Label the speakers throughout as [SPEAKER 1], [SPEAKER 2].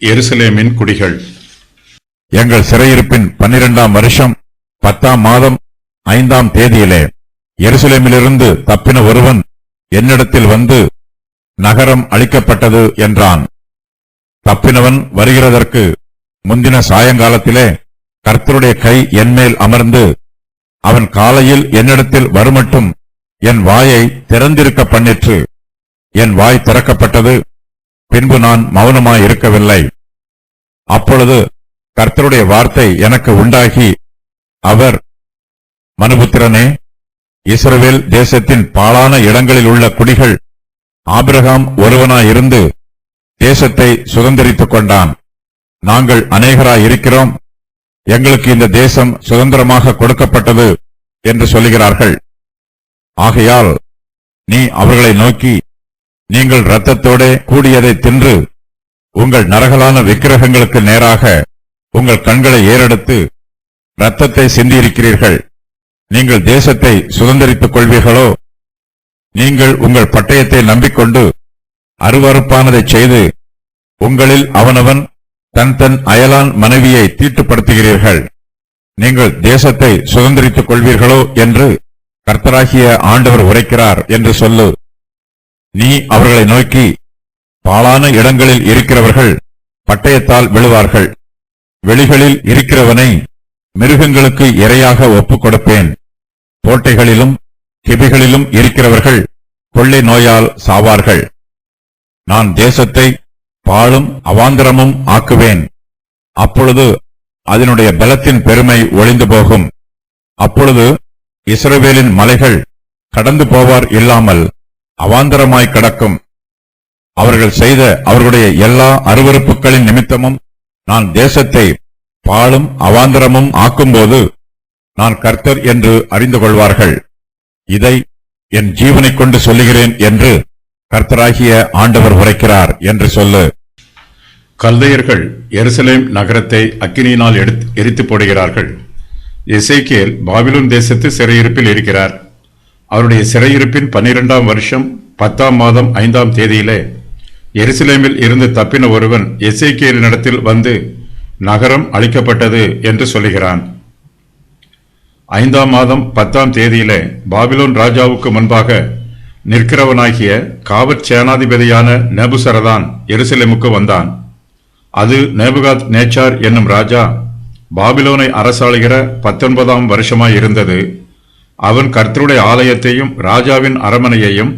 [SPEAKER 1] எருசலேமின் குடிகள்.
[SPEAKER 2] எங்கள் சிறையிருப்பின் 12ஆம் வருஷம் 10ஆம் மாதம் 5ஆம் தேதியிலே எருசலேமிலிருந்து தப்பின ஒருவன் என்னிடத்தில் வந்து, நகரம் அழிக்கப்பட்டது என்றான். தப்பினவன் வருகிறதற்கு முந்தின சாயங்காலத்திலே கர்த்தருடைய கை என்மேல் அமர்ந்து, அவன் காலையில் என்னிடத்தில் வருமட்டும் என் வாயை திறந்திருக்க பண்ணிற்று. என் வாய் திறக்கப்பட்டது. பின்பு நான் மௌனமாயிருக்கவில்லை. அப்பொழுது கர்த்தருடைய வார்த்தை எனக்கு உண்டாகி, அவர், மனுபுத்திரனே, இஸ்ரவேல் தேசத்தின் பாழான இடங்களில் உள்ள குடிகள் ஆபிரகாம் ஒருவனாயிருந்து தேசத்தை சுதந்தரித்துக் கொண்டான். நாங்கள் அநேகராயிருக்கிறோம், எங்களுக்கு இந்த தேசம் சுதந்திரமாக கொடுக்கப்பட்டது என்று சொல்லுகிறார்கள். ஆகையால் நீ அவர்களை நோக்கி, நீங்கள் இரத்தத்தோடே கூடியதை தின்று உங்கள் நரகலான விக்கிரகங்களுக்கு நேராக உங்கள் கண்களை ஏறெடுத்து இரத்தத்தை சிந்தியிருக்கிறீர்கள். நீங்கள் தேசத்தை சுதந்தரித்துக் கொள்வீர்களோ? நீங்கள் உங்கள் பட்டயத்தை நம்பிக்கொண்டு அருவருப்பானதை செய்து உங்களில் அவனவன் தன் தன் அயலான் மனைவியை தீட்டுப்படுத்துகிறீர்கள். நீங்கள் தேசத்தை சுதந்தரித்துக் கொள்வீர்களோ என்று கர்த்தராகிய ஆண்டவர் உரைக்கிறார் என்று சொல்லு. நீ அவர்களை நோக்கி, பாழான இடங்களில் இருக்கிறவர்கள் பட்டயத்தால் விழுவார்கள். வெளிகளில் இருக்கிறவனை மிருகங்களுக்கு இரையாக ஒப்புக் கொடுப்பேன். கோட்டைகளிலும் கிபிகளிலும் இருக்கிறவர்கள் கொள்ளை நோயால் சாவார்கள். நான் தேசத்தை பாழும் அவாந்தரமும் ஆக்குவேன். அப்பொழுது அதனுடைய பலத்தின் பெருமை ஒளிந்து போகும். அப்பொழுது இஸ்ரவேலின் மலைகள் கடந்து போவார் இல்லாமல் அவாந்தரமாய் கிடக்கும். அவர்கள் செய்த அவர்களுடைய எல்லா அருவருப்புகளின் நிமித்தமும் நான் தேசத்தை பாழும் அவாந்தரமும் ஆக்கும்போது நான் கர்த்தர் என்று அறிந்து கொள்வார்கள். இதை என் ஜீவனைக் கொண்டு சொல்லுகிறேன் என்று கர்த்தராகிய ஆண்டவர் உரைக்கிறார் என்று சொல்லு.
[SPEAKER 1] கல்தையர்கள் எருசலேம் நகரத்தை அக்கினியினால் எரித்து போடுகிறார்கள். எசேக்கியேல் பாபிலோன் தேசத்து சிறையிருப்பில் இருக்கிறார். அவருடைய சிறையிருப்பின் 12ஆம் வருஷம் 10ஆம் மாதம் 5ஆம் தேதியிலே எருசலேமில் இருந்து தப்பின ஒருவன் எசேக்கியேலினிடத்தில் வந்து, நகரம் அழிக்கப்பட்டது என்று சொல்லுகிறான். 5ஆம் மாதம் 10ஆம் தேதியிலே பாபிலோன் ராஜாவுக்கு முன்பாக நிற்கிறவனாகிய காவற் சேனாதிபதியான நேபுசரதான் எருசலேமுக்கு வந்தான். அது நேபுகாத் நேச்சார் என்னும் ராஜா பாபிலோனை அரசாளுகிற 19ஆம் வருஷமாயிருந்தது. அவன் கர்த்தருடைய ஆலயத்தையும் ராஜாவின் அரமனையையும்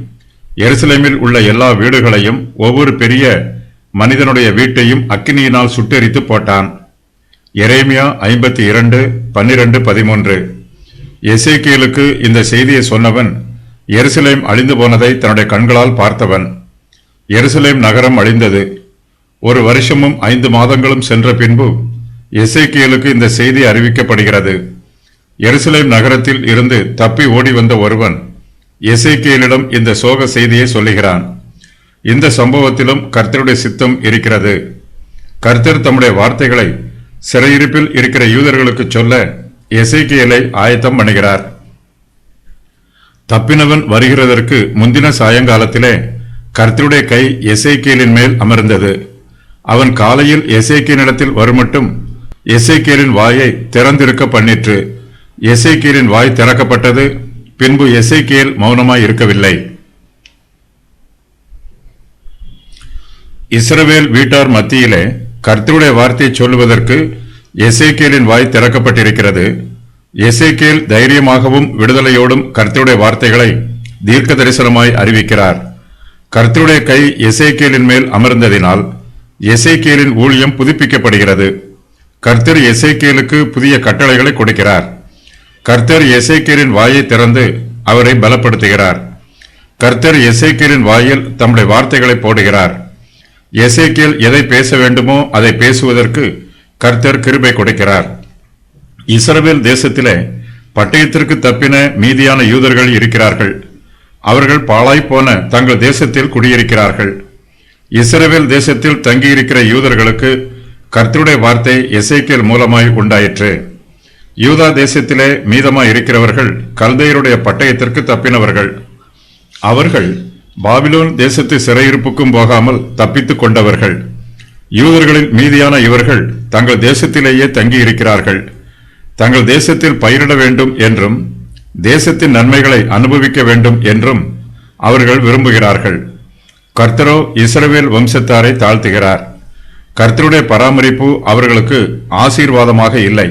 [SPEAKER 1] எருசலேமில் உள்ள எல்லா வீடுகளையும் ஒவ்வொரு பெரிய மனிதனுடைய வீட்டையும் அக்கினியினால் சுட்டெரித்து போட்டான். எரேமியா 52:12-13. எசேக்கியேலுக்கு இந்த செய்தியை சொன்னவன் எருசலேம் அழிந்து போனதை தன்னுடைய கண்களால் பார்த்தவன். எருசலேம் நகரம் அழிந்தது. 1 வருஷமும் 5 மாதங்களும் சென்ற பின்பு எசேக்கியேலுக்கு இந்த செய்தி அறிவிக்கப்படுகிறது. எருசலேம் நகரத்தில் இருந்து தப்பி ஓடி வந்த ஒருவன் எசேக்கியேலிடம் இந்த சோக செய்தியை சொல்லுகிறான். இந்த சம்பவத்திலும் கர்த்தருடைய சித்தம் இருக்கிறது. கர்த்தர் தம்முடைய வார்த்தைகளை சிறையிருப்பில் இருக்கிற யூதர்களுக்கு சொல்ல எசேக்கியேலை ஆயத்தம் பண்ணுகிறார். தப்பினவன் வருகிறதற்கு முந்தின சாயங்காலத்திலே கர்த்தருடைய கை எசேக்கியேலின் மேல் அமர்ந்தது. அவன் காலையில் எசேக்கியேலினிடத்தில் வருமட்டும் எசேக்கியேலின் வாயை திறந்திருக்க பண்ணிற்று. எசேக்கியேலின் வாய் திறக்கப்பட்டது. பின்பு எசேக்கியேல் மௌனமாய் இருக்கவில்லை. இஸ்ரவேல் வீட்டார் மத்தியிலே கர்த்தருடைய வார்த்தையை சொல்லுவதற்கு எசேக்கியேலின் வாய் திறக்கப்பட்டிருக்கிறது. எசேக்கியேல் தைரியமாகவும் விடுதலையோடும் கர்த்தருடைய வார்த்தைகளை தீர்க்க தரிசனமாய் அறிவிக்கிறார். கர்த்தருடைய கை எசேக்கியேலின் மேல் அமர்ந்ததினால் எசேக்கியேலின் ஊழியம் புதுப்பிக்கப்படுகிறது. கர்த்தர் எசேக்கியேலுக்கு புதிய கட்டளைகளை கொடுக்கிறார். கர்த்தர் எசேக்கியேலின் வாயை திறந்து அவரை பலப்படுத்துகிறார். கர்த்தர் எசேக்கியேலின் வாயில் தம்முடைய வார்த்தைகளை போடுகிறார். எசேக்கியேல் எதை பேச வேண்டுமோ அதை பேசுவதற்கு கர்த்தர் கிருபை கொடுக்கிறார். இஸ்ரவேல் தேசத்திலே பட்டயத்திற்கு தப்பின மீதியான யூதர்கள் இருக்கிறார்கள். அவர்கள் பாழாய்ப்போன தங்கள் தேசத்தில் குடியிருக்கிறார்கள். இஸ்ரவேல் தேசத்தில் தங்கியிருக்கிற யூதர்களுக்கு கர்த்தருடைய வார்த்தை எசேக்கியேல் மூலமாய் உண்டாயிற்று. யூதா தேசத்திலே மீதமாய் இருக்கிறவர்கள் கல்தையருடைய பட்டயத்திற்கு தப்பினவர்கள். அவர்கள் பாபிலோன் தேசத்து சிறையிருப்புக்கும் போகாமல் தப்பித்துக் கொண்டவர்கள். யூதர்களில் மீதியான இவர்கள் தங்கள் தேசத்திலேயே தங்கியிருக்கிறார்கள். தங்கள் தேசத்தில் பயிரிட வேண்டும் என்றும் தேசத்தின் நன்மைகளை அனுபவிக்க வேண்டும் என்றும் அவர்கள் விரும்புகிறார்கள். கர்த்தரோ இஸ்ரவேல் வம்சத்தாரை தாழ்த்துகிறார். கர்த்தருடைய பராமரிப்பு அவர்களுக்கு ஆசீர்வாதமாக இல்லை.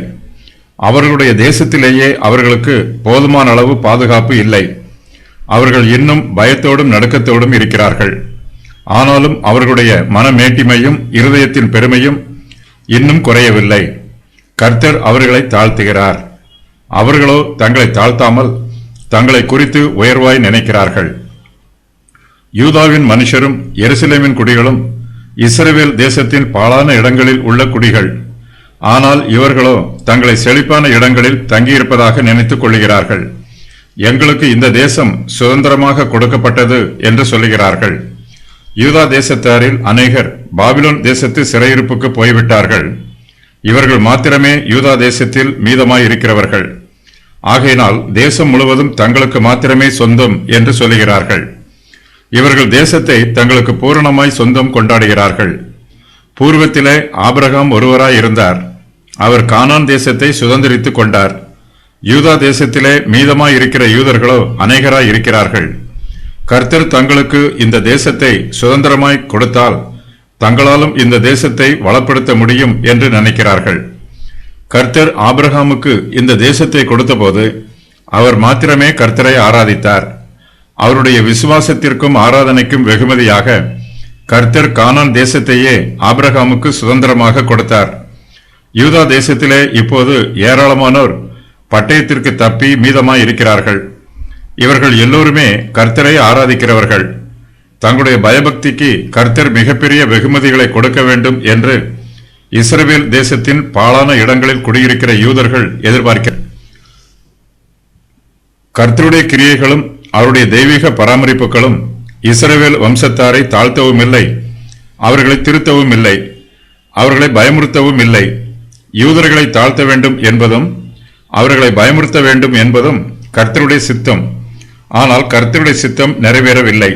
[SPEAKER 1] அவர்களுடைய தேசத்திலேயே அவர்களுக்கு போதுமான அளவு பாதுகாப்பு இல்லை. அவர்கள் இன்னும் பயத்தோடும் நடுக்கத்தோடும் இருக்கிறார்கள். ஆனாலும் அவர்களுடைய மனமேட்டிமையும் இருதயத்தின் பெருமையும் இன்னும் குறையவில்லை. கர்த்தர் அவர்களை தாழ்த்துகிறார். அவர்களோ தங்களை தாழ்த்தாமல் தங்களை குறித்து உயர்வாய் நினைக்கிறார்கள். யூதாவின் மனுஷரும் எருசலேமின் குடிகளும் இஸ்ரவேல் தேசத்தின் பாழான இடங்களில் உள்ள குடிகள். ஆனால் இவர்களோ தங்களை செழிப்பான இடங்களில் தங்கியிருப்பதாக நினைத்துக் கொள்கிறார்கள். எங்களுக்கு இந்த தேசம் சுதந்திரமாக கொடுக்கப்பட்டது என்று சொல்லுகிறார்கள். யூதா தேசத்தாரில் அநேகர் பாபிலோன் தேசத்து சிறையிருப்புக்கு போய்விட்டார்கள். இவர்கள் மாத்திரமே யூதா தேசத்தில் மீதமாயிருக்கிறவர்கள். ஆகையினால் தேசம் முழுவதும் தங்களுக்கு மாத்திரமே சொந்தம் என்று சொல்லுகிறார்கள். இவர்கள் தேசத்தை தங்களுக்கு பூரணமாய் சொந்தம் கொண்டாடுகிறார்கள். பூர்வத்திலே ஆபிரகாம் ஒருவராய் இருந்தார். அவர் கானான் தேசத்தை சுதந்திரித்துக் கொண்டார். யூதா தேசத்திலே மீதமாயிருக்கிற யூதர்களோ அநேகராய் இருக்கிறார்கள். கர்த்தர் தங்களுக்கு இந்த தேசத்தை சுதந்திரமாய் கொடுத்தால் தங்களாலும் இந்த தேசத்தை வளப்படுத்த முடியும் என்று நினைக்கிறார்கள். கர்த்தர் ஆபிரகாமுக்கு இந்த தேசத்தை கொடுத்தபோது அவர் மாத்திரமே கர்த்தரை ஆராதித்தார். அவருடைய விசுவாசத்திற்கும் ஆராதனைக்கும் வெகுமதியாக கர்த்தர் கானான் தேசத்தையே ஆபிரகாமுக்கு சுதந்திரமாக கொடுத்தார். யூதா தேசத்திலே இப்போது ஏராளமானோர் பட்டயத்திற்கு தப்பி மீதமாய் இருக்கிறார்கள். இவர்கள் எல்லோருமே கர்த்தரை ஆராதிக்கிறவர்கள். தங்களுடைய பயபக்திக்கு கர்த்தர் மிகப்பெரிய வெகுமதிகளை கொடுக்க வேண்டும் என்று இஸ்ரவேல் தேசத்தின் பாழான இடங்களில் குடியிருக்கிற யூதர்கள் எதிர்பார்க்கிறார். கர்த்தருடைய கிரியைகளும் அவருடைய தெய்வீக பராமரிப்புகளும் இஸ்ரவேல் வம்சத்தாரை தாழ்த்தவும் இல்லை, அவர்களை திருத்தவும் இல்லை, அவர்களை பயமுறுத்தவும் இல்லை. யூதர்களை தாழ்த்த வேண்டும் என்பதும் அவர்களை பயமுறுத்த வேண்டும் என்பதும் கர்த்தருடைய சித்தம். ஆனால் கர்த்தருடைய சித்தம் நிறைவேறவில்லை.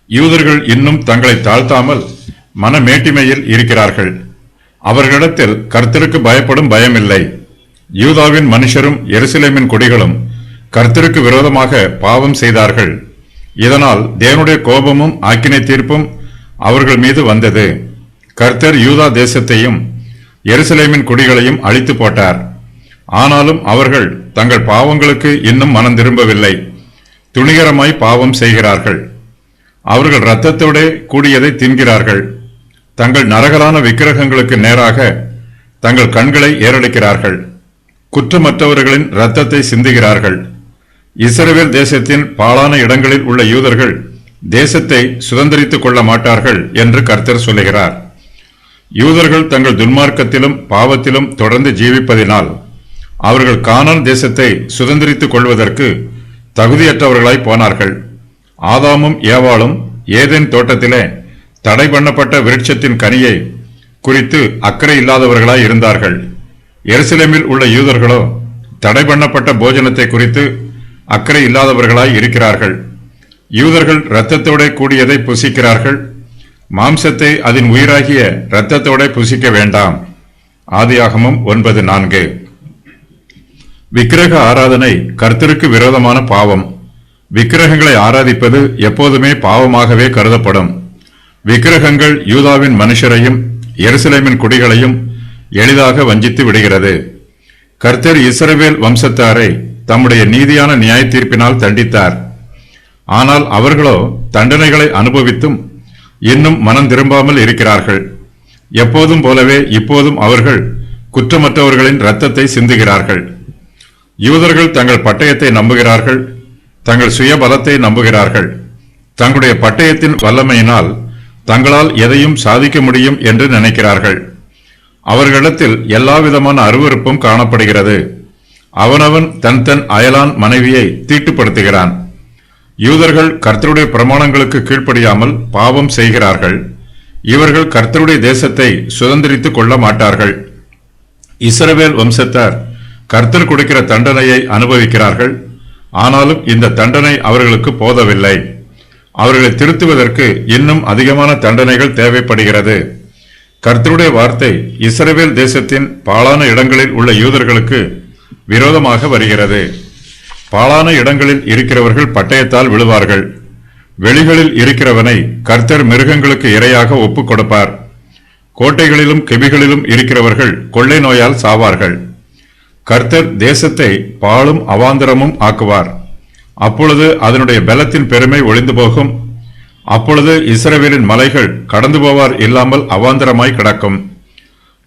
[SPEAKER 1] யூதர்கள் இன்னும் தங்களை தாழ்த்தாமல் மனமேட்டிமையில் இருக்கிறார்கள். அவர்களிடத்தில் கர்த்தருக்கு பயப்படும் பயமில்லை. யூதாவின் மனுஷரும் எருசலேமின் குடிகளும் கர்த்தருக்கு விரோதமாக பாவம் செய்தார்கள். இதனால் தேவனுடைய கோபமும் ஆக்கினை தீர்ப்பும் அவர்கள் மீது வந்தது. கர்த்தர் யூதா தேசத்தையும் எருசலேமின் குடிகளையும் அழித்து போட்டார். ஆனாலும் அவர்கள் தங்கள் பாவங்களுக்கு இன்னும் மனம் திரும்பவில்லை. துணிகரமாய் பாவம் செய்கிறார்கள். அவர்கள் இரத்தத்தோட கூடியதை தின்கிறார்கள். தங்கள் நரகலான விக்கிரகங்களுக்கு நேராக தங்கள் கண்களை ஏறெடுக்கிறார்கள். குற்றமற்றவர்களின் இரத்தத்தை சிந்துகிறார்கள். இஸ்ரவேல் தேசத்தின் பாழான இடங்களில் உள்ள யூதர்கள் தேசத்தை சுதந்திரித்துக் கொள்ள மாட்டார்கள் என்று கர்த்தர் சொல்லுகிறார். யூதர்கள் தங்கள் துன்மார்க்கத்திலும் பாவத்திலும் தொடர்ந்து ஜீவிப்பதினால் அவர்கள் கானான் தேசத்தை சுதந்திரித்துக் கொள்வதற்கு தகுதியற்றவர்களாய் போனார்கள். ஆதாமும் ஏவாளும் ஏதேன் தோட்டத்திலே தடை பண்ணப்பட்ட விருட்சத்தின் கனியை குறித்து அக்கறை இல்லாதவர்களாய் இருந்தார்கள். எருசலேமில் உள்ள யூதர்களோ தடை பண்ணப்பட்ட போஜனத்தை குறித்து அக்கறை இல்லாதவர்களாய் இருக்கிறார்கள். யூதர்கள் இரத்தத்தோட கூடியதை புசிக்கிறார்கள். மாம்சத்தை அதன் உயிராகிய இரத்தத்தோட புசிக்க வேண்டாம். ஆதியாகமம் 9:4. விக்கிரக ஆராதனை கர்த்தருக்கு விரோதமான பாவம். விக்கிரகங்களை ஆராதிப்பது எப்போதுமே பாவமாகவே கருதப்படும். விக்கிரகங்கள் யூதாவின் மனுஷரையும் எருசலேமின் குடிகளையும் எளிதாக வஞ்சித்து விடுகிறது. கர்த்தர் இஸ்ரவேல் வம்சத்தாரை தம்முடைய நீதியான நியாய தீர்ப்பினால் தண்டித்தார். ஆனால் அவர்களோ தண்டனைகளை அனுபவித்தும் இன்னும் மனம் திரும்பாமல் இருக்கிறார்கள். எப்போதும் போலவே இப்போதும் அவர்கள் குற்றமற்றவர்களின் இரத்தத்தை சிந்துகிறார்கள். யூதர்கள் தங்கள் பட்டயத்தை நம்புகிறார்கள், தங்கள் சுய பலத்தை நம்புகிறார்கள். தங்களுடைய பட்டயத்தின் வல்லமையினால் தங்களால் எதையும் சாதிக்க முடியும் என்று நினைக்கிறார்கள். அவர்களிடத்தில் எல்லாவிதமான அருவருப்பும் காணப்படுகிறது. அவனவன் தன் தன் அயலான் மனைவியை தீட்டுப்படுத்துகிறான். யூதர்கள் கர்த்தருடைய பிரமாணங்களுக்கு கீழ்ப்படியாமல் பாவம் செய்கிறார்கள். இவர்கள் கர்த்தருடைய தேசத்தை சுதந்திரித்துக் கொள்ள மாட்டார்கள். இஸ்ரவேல் வம்சத்தார் கர்த்தர் கொடுக்கிற தண்டனையை அனுபவிக்கிறார்கள். ஆனாலும் இந்த தண்டனை அவர்களுக்கு போதவில்லை. அவர்களை திருத்துவதற்கு இன்னும் அதிகமான தண்டனைகள் தேவைப்படுகிறது. கர்த்தருடைய வார்த்தை இஸ்ரவேல் தேசத்தின் பாழான இடங்களில் உள்ள யூதர்களுக்கு விரோதமாக வருகிறது. பாழான இடங்களில் இருக்கிறவர்கள் பட்டயத்தால் விழுவார்கள். வெளிகளில் இருக்கிறவனை கர்த்தர் மிருகங்களுக்கு இரையாக ஒப்புக் கொடுப்பார். கோட்டைகளிலும் கெபிகளிலும் இருக்கிறவர்கள் கொள்ளை நோயால் சாவார்கள். கர்த்தர் தேசத்தை பாழும் அவாந்தரமும் ஆக்குவார். அப்பொழுது அதனுடைய பலத்தின் பெருமை ஒளிந்து போகும். அப்பொழுது இஸ்ரவேலின் மலைகள் கடந்து போவார் இல்லாமல் அவாந்தரமாய் கிடக்கும்.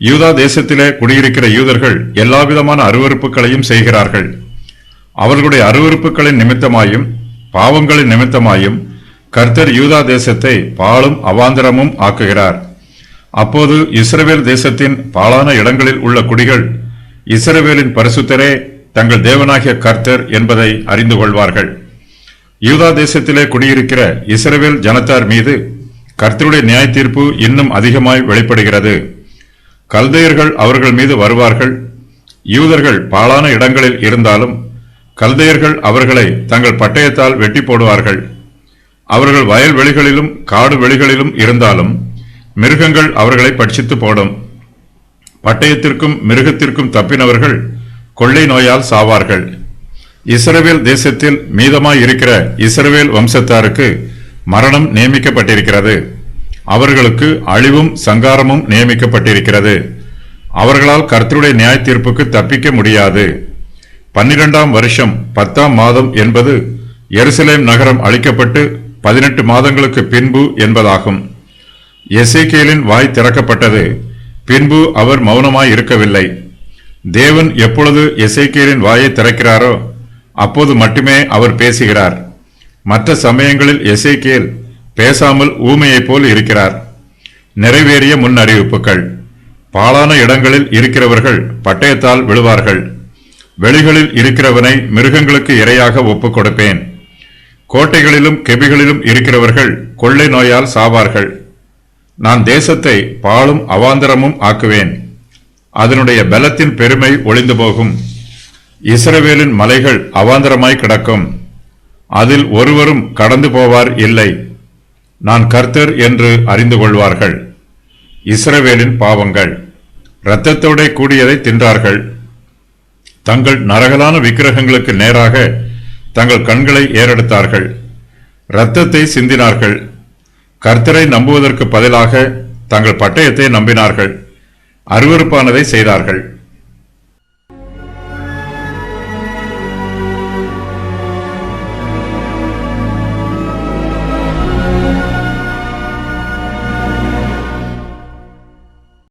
[SPEAKER 1] யூதா தேசத்திலே குடியிருக்கிற யூதர்கள் எல்லாவிதமான அருவருப்புகளையும் செய்கிறார்கள். அவர்களுடைய அருவருப்புகளின் நிமித்தமாயும் பாவங்களின் நிமித்தமாயும் கர்த்தர் யூதா தேசத்தை பாழும் அவாந்தரமும் ஆக்குகிறார். அப்போது இஸ்ரவேல் தேசத்தின் பாழான இடங்களில் உள்ள குடிகள் இஸ்ரவேலின் பரிசுத்தரே தங்கள் தேவனாகிய கர்த்தர் என்பதை அறிந்து கொள்வார்கள். யூதா தேசத்திலே குடியிருக்கிற இஸ்ரவேல் ஜனத்தார் மீது கர்த்தருடைய நியாய தீர்ப்பு இன்னும் அதிகமாய் வெளிப்படுகிறது. கல்தையர்கள் அவர்கள் மீது வருவார்கள். யூதர்கள் பாழான இடங்களில் இருந்தாலும் கல்தையர்கள் அவர்களை தங்கள் பட்டயத்தால் வெட்டி போடுவார்கள். அவர்கள் வயல்வெளிகளிலும் காடு வெளிகளிலும் இருந்தாலும் மிருகங்கள் அவர்களை பட்சித்து போடும். பட்டயத்திற்கும் மிருகத்திற்கும் தப்பினவர்கள் கொள்ளை நோயால் சாவார்கள். இஸ்ரவேல் தேசத்தில் மீதமாய் இருக்கிற இஸ்ரவேல் வம்சத்தாருக்கு மரணம் நியமிக்கப்பட்டிருக்கிறது. அவர்களுக்கு அழிவும் சங்காரமும் நியமிக்கப்பட்டிருக்கிறது. அவர்களால் கர்த்தருடைய நியாய தீர்ப்புக்கு தப்பிக்க முடியாது. 12ஆம் வருஷம் 10ஆம் மாதம் என்பது எருசலேம் நகரம் அழிக்கப்பட்டு 18 மாதங்களுக்கு பின்பு என்பதாகும். எசேக்கியேலின் வாய் திறக்கப்பட்டது. பின்பு அவர் மௌனமாய் இருக்கவில்லை. தேவன் எப்பொழுது எசேக்கியேலின் வாயை திறக்கிறாரோ அப்போது மட்டுமே அவர் பேசுகிறார். மற்ற சமயங்களில் எசேக்கியேல் பேசாமல் ஊமையைப் போல் இருக்கிறார். நிறைவேறிய முன் அறிவிப்புகள். பாழான இடங்களில் இருக்கிறவர்கள் பட்டயத்தால் விழுவார்கள். வெளிகளில் இருக்கிறவனை மிருகங்களுக்கு இரையாக ஒப்புக் கொடுப்பேன். கோட்டைகளிலும் கெபிகளிலும் இருக்கிறவர்கள் கொள்ளை நோயால் சாவார்கள். நான் தேசத்தை பாழும் அவாந்தரமும் ஆக்குவேன். அதனுடைய பலத்தின் பெருமை ஒளிந்து போகும். இஸ்ரவேலின் மலைகள் அவாந்தரமாய் கிடக்கும். அதில் ஒருவரும் கடந்து போவார் இல்லை. நான் கர்த்தர் என்று அறிந்து கொள்வார்கள். இஸ்ரவேலின் பாவங்கள். இரத்தத்தோட கூடியதை தின்றார்கள். தங்கள் நரகலான விக்கிரகங்களுக்கு நேராக தங்கள் கண்களை ஏறெடுத்தார்கள். இரத்தத்தை சிந்தினார்கள். கர்த்தரை நம்புவதற்கு பதிலாக தங்கள் பட்டயத்தை நம்பினார்கள். அருவருப்பானதை செய்தார்கள்.